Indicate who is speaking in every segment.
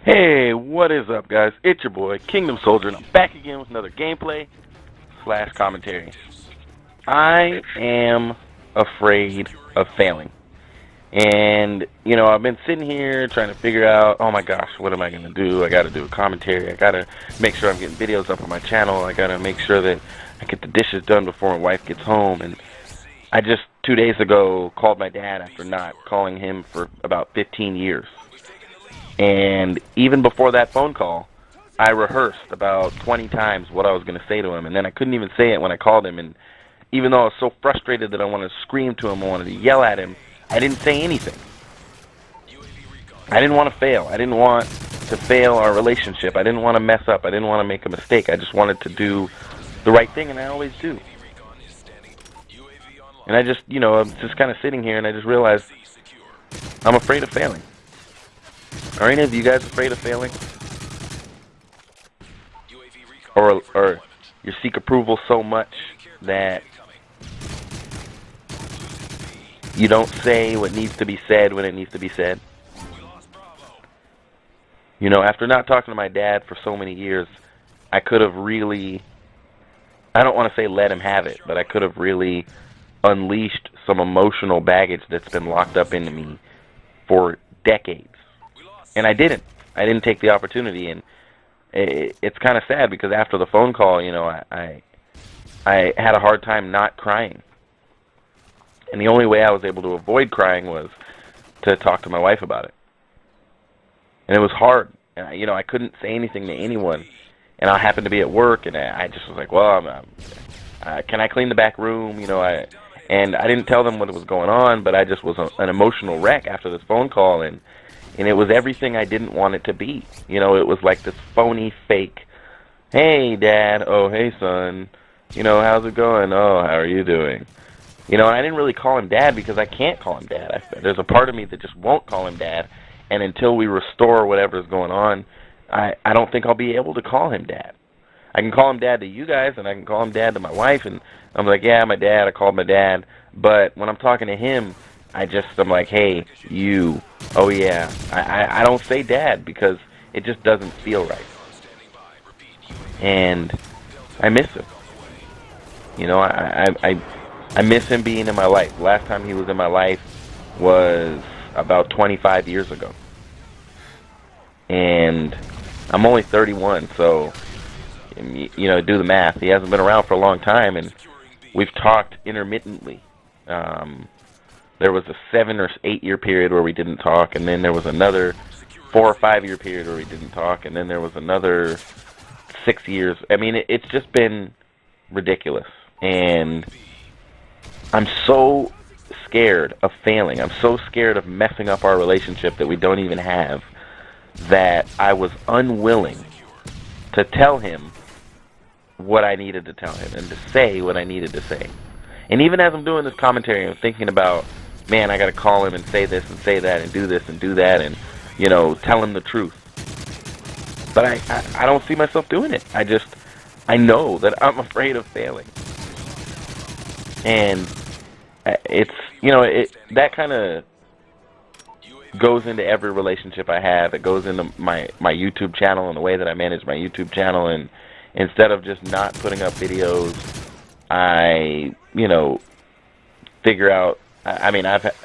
Speaker 1: Hey, what is up, guys? It's your boy, Kingdom Soldier, and I'm back again with another gameplay / commentary. I am afraid of failing. And, I've been sitting here trying to figure out, oh my gosh, what am I going to do? I got to do a commentary. I got to make sure I'm getting videos up on my channel. I got to make sure that I get the dishes done before my wife gets home. And I just, 2 days ago, called my dad after not calling him for about 15 years. And even before that phone call, I rehearsed about 20 times what I was going to say to him. And then I couldn't even say it when I called him. And even though I was so frustrated that I wanted to scream to him, I wanted to yell at him, I didn't say anything. I didn't want to fail. I didn't want to fail our relationship. I didn't want to mess up. I didn't want to make a mistake. I just wanted to do the right thing, and I always do. And I just, I'm just kind of sitting here, and I just realized I'm afraid of failing. Are any of you guys afraid of failing? Or you seek approval so much that you don't say what needs to be said when it needs to be said? After not talking to my dad for so many years, I could have really, I don't want to say let him have it, but I could have really unleashed some emotional baggage that's been locked up into me for decades. And I didn't. I didn't take the opportunity, and it's kind of sad because after the phone call, I had a hard time not crying. And the only way I was able to avoid crying was to talk to my wife about it. And it was hard. And I couldn't say anything to anyone. And I happened to be at work, and I just was like, well, can I clean the back room? And I didn't tell them what was going on, but I just was an emotional wreck after this phone call, and it was everything I didn't want it to be. It was like this phony, fake, hey, Dad, oh, hey, son, how's it going? Oh, how are you doing? And I didn't really call him Dad because I can't call him Dad. There's a part of me that just won't call him Dad, and until we restore whatever's going on, I don't think I'll be able to call him Dad. I can call him Dad to you guys, and I can call him Dad to my wife, and I'm like, yeah, my dad, I called my dad, but when I'm talking to him, I'm like, hey, you, oh yeah. I don't say Dad because it just doesn't feel right. And I miss him. I miss him being in my life. Last time he was in my life was about 25 years ago. And I'm only 31, so, do the math. He hasn't been around for a long time, and we've talked intermittently. There was a 7 or 8 year period where we didn't talk, and then there was another 4 or 5 year period where we didn't talk, and then there was another 6 years. I mean, it's just been ridiculous, and I'm so scared of failing. I'm so scared of messing up our relationship that we don't even have, that I was unwilling to tell him what I needed to tell him and to say what I needed to say. And even as I'm doing this commentary, I'm thinking about, man, I got to call him and say this and say that and do this and do that and, tell him the truth. But I don't see myself doing it. I know that I'm afraid of failing. And it's, that kind of goes into every relationship I have. It goes into my YouTube channel and the way that I manage my YouTube channel. And instead of just not putting up videos, I, figure out, I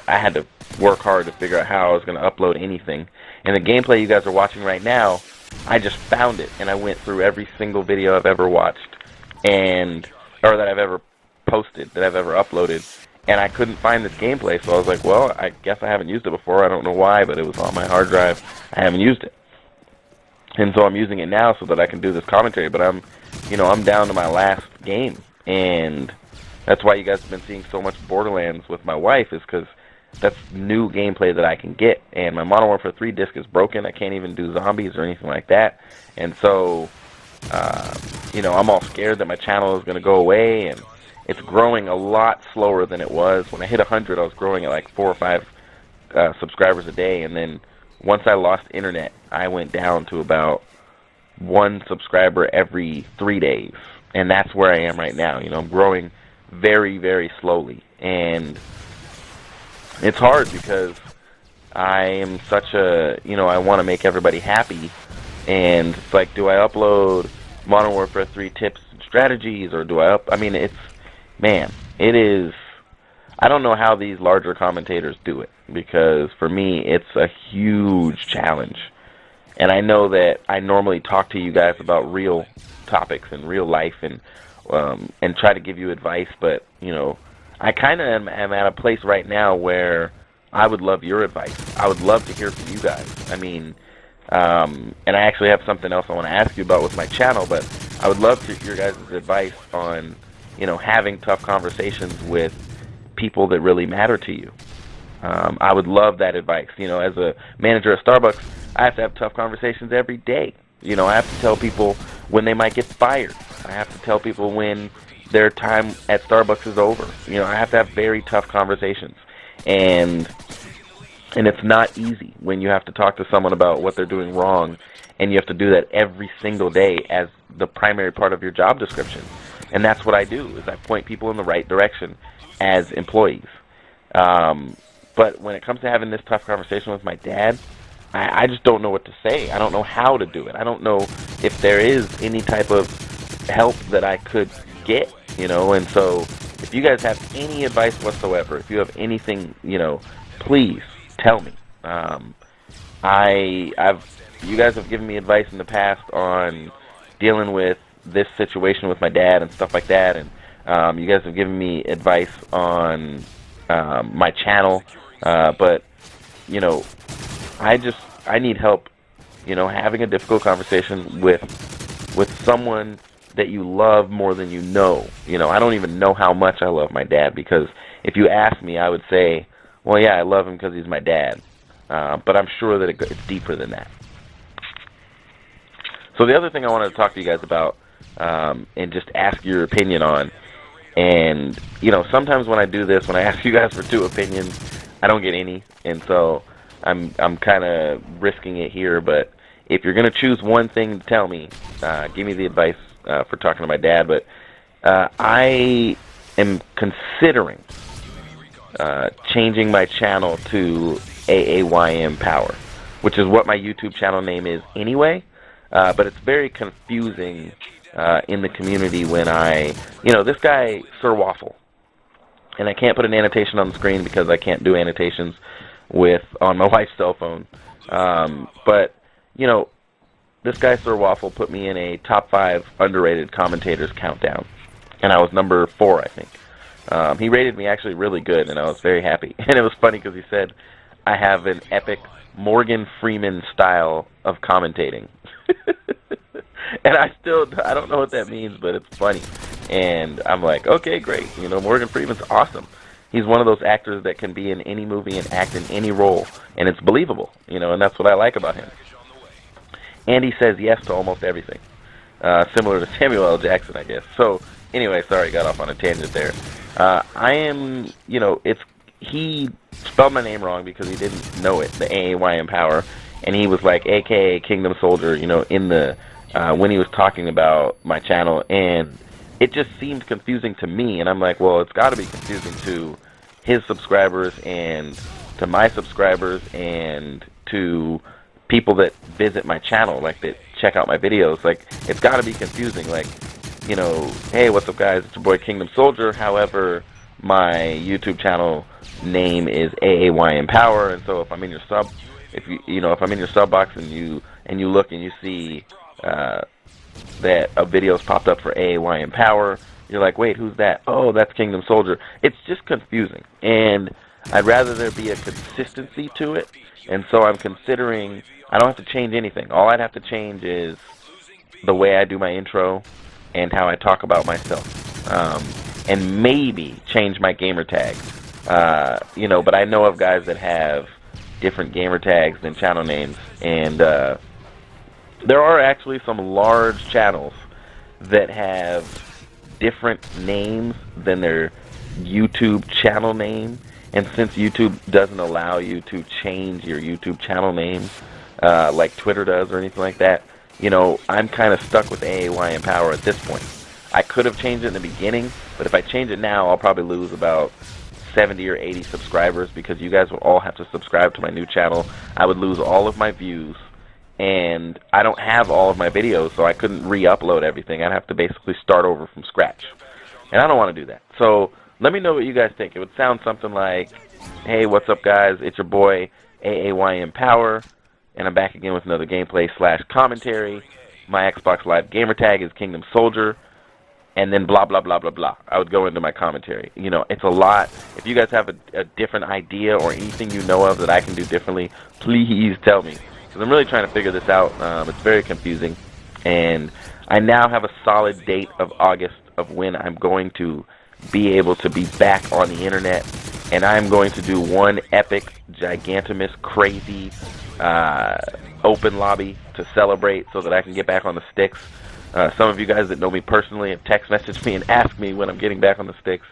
Speaker 1: had to work hard to figure out how I was going to upload anything. And the gameplay you guys are watching right now, I just found it, and I went through every single video I've ever watched, or that I've ever posted, that I've ever uploaded, and I couldn't find this gameplay, so I was like, well, I guess I haven't used it before. I don't know why, but it was on my hard drive. I haven't used it. And so I'm using it now so that I can do this commentary, but I'm down to my last game, and that's why you guys have been seeing so much Borderlands with my wife, is because that's new gameplay that I can get. And my Modern Warfare 3 disc is broken. I can't even do zombies or anything like that. And so, I'm all scared that my channel is going to go away, and it's growing a lot slower than it was. When I hit 100, I was growing at like 4 or 5 subscribers a day, and then once I lost internet, I went down to about 1 subscriber every 3 days. And that's where I am right now. I'm growing very, very slowly. And it's hard because I am such a, I want to make everybody happy, and it's like, do I upload Modern Warfare 3 tips and strategies, or do I I mean, it is, I don't know how these larger commentators do it, because for me, it's a huge challenge. And I know that I normally talk to you guys about real topics and real life, and try to give you advice, but, I kind of am at a place right now where I would love your advice. I would love to hear from you guys. I mean, and I actually have something else I want to ask you about with my channel, but I would love to hear your guys' advice on, having tough conversations with people that really matter to you. I would love that advice. As a manager at Starbucks, I have to have tough conversations every day. I have to tell people when they might get fired. I have to tell people when their time at Starbucks is over. I have to have very tough conversations. And it's not easy when you have to talk to someone about what they're doing wrong, and you have to do that every single day as the primary part of your job description. And that's what I do, is I point people in the right direction as employees. But when it comes to having this tough conversation with my dad, I just don't know what to say. I don't know how to do it. I don't know if there is any type of help that I could get, and so if you guys have any advice whatsoever, if you have anything, please tell me. You guys have given me advice in the past on dealing with this situation with my dad and stuff like that, and you guys have given me advice on my channel, but I need help, having a difficult conversation with someone that you love more than you know. I don't even know how much I love my dad, because if you ask me, I would say, well, yeah, I love him because he's my dad. But I'm sure that it's deeper than that. So the other thing I wanted to talk to you guys about, and just ask your opinion on, and, sometimes when I do this, when I ask you guys for 2 opinions, I don't get any, and so I'm kind of risking it here. But if you're going to choose one thing to tell me, give me the advice for talking to my dad. But I am considering changing my channel to AAYM Power, which is what my YouTube channel name is anyway. But it's very confusing in the community when this guy, Sir Waffle, and I can't put an annotation on the screen because I can't do annotations on my wife's cell phone. But, this guy, Sir Waffle, put me in a top 5 underrated commentators countdown, and I was number 4, I think. He rated me actually really good, and I was very happy. And it was funny because he said I have an epic Morgan Freeman style of commentating. And I don't know what that means, but it's funny. And I'm like, okay, great. Morgan Freeman's awesome. He's one of those actors that can be in any movie and act in any role, and it's believable, and that's what I like about him. And he says yes to almost everything, similar to Samuel L. Jackson, I guess. So, anyway, sorry, got off on a tangent there. He spelled my name wrong because he didn't know it, the AAYM Power, and he was like, AKA Kingdom Soldier, in the, when he was talking about my channel, and it just seemed confusing to me, and I'm like, well, it's got to be confusing to his subscribers, and to my subscribers, and to people that visit my channel, like, that check out my videos. Like, it's got to be confusing, like, hey, what's up, guys, it's your boy Kingdom Soldier, however, my YouTube channel name is AAYM Power, and so if I'm in your sub, if I'm in your sub box and you look and you see that a video's popped up for AAYM Power, you're like, wait, who's that? Oh, that's Kingdom Soldier. It's just confusing, and I'd rather there be a consistency to it, and so I'm considering, I don't have to change anything. All I'd have to change is the way I do my intro and how I talk about myself, and maybe change my gamer tag. But I know of guys that have different gamer tags than channel names, and there are actually some large channels that have different names than their YouTube channel name, and since YouTube doesn't allow you to change your YouTube channel name like Twitter does or anything like that, I'm kind of stuck with AAYM Power at this point. I could have changed it in the beginning, but if I change it now, I'll probably lose about 70 or 80 subscribers, because you guys would all have to subscribe to my new channel. I would lose all of my views, and I don't have all of my videos, so I couldn't re-upload everything. I'd have to basically start over from scratch, and I don't want to do that. So let me know what you guys think. It would sound something like, hey, what's up, guys? It's your boy AAYM Power, and I'm back again with another gameplay / commentary. My Xbox Live gamer tag is Kingdom Soldier, and then blah, blah, blah, blah, blah. I would go into my commentary. You know, it's a lot. If you guys have a different idea or anything you know of that I can do differently, please tell me, because I'm really trying to figure this out. It's very confusing, and I now have a solid date of August of when I'm going to be able to be back on the internet, and I'm going to do one epic, gigantimous, crazy open lobby to celebrate so that I can get back on the sticks. Some of you guys that know me personally have text messaged me and asked me when I'm getting back on the sticks.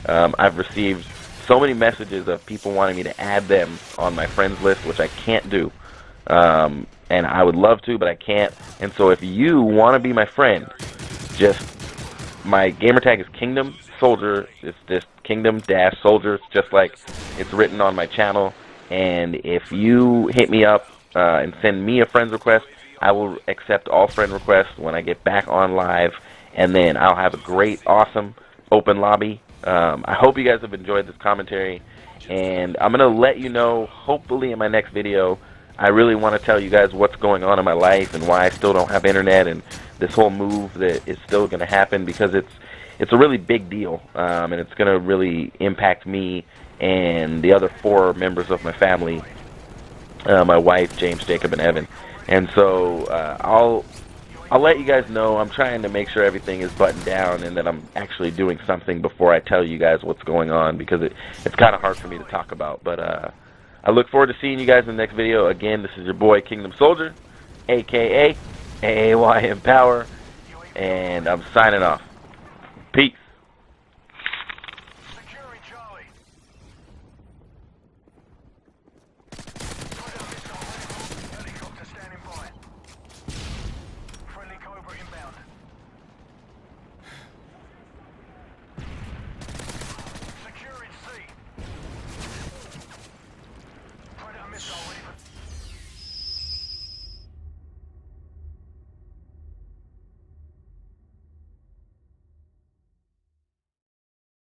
Speaker 1: I've received so many messages of people wanting me to add them on my friends list, which I can't do. And I would love to, but I can't. And so if you want to be my friend, my gamer tag is Kingdom Soldier. It's just Kingdom-Soldier. It's just like it's written on my channel. And if you hit me up and send me a friend request, I will accept all friend requests when I get back on live, and then I'll have a great, awesome open lobby. I hope you guys have enjoyed this commentary, and I'm going to let you know, hopefully in my next video. I really want to tell you guys what's going on in my life and why I still don't have internet, and this whole move that is still going to happen, because it's a really big deal, and it's going to really impact me and the other 4 members of my family, my wife, James, Jacob, and Evan. And so I'll let you guys know. I'm trying to make sure everything is buttoned down and that I'm actually doing something before I tell you guys what's going on, because it's kind of hard for me to talk about. But I look forward to seeing you guys in the next video. Again, this is your boy Kingdom Soldier, a.k.a. AAYM Power, and I'm signing off. Peace.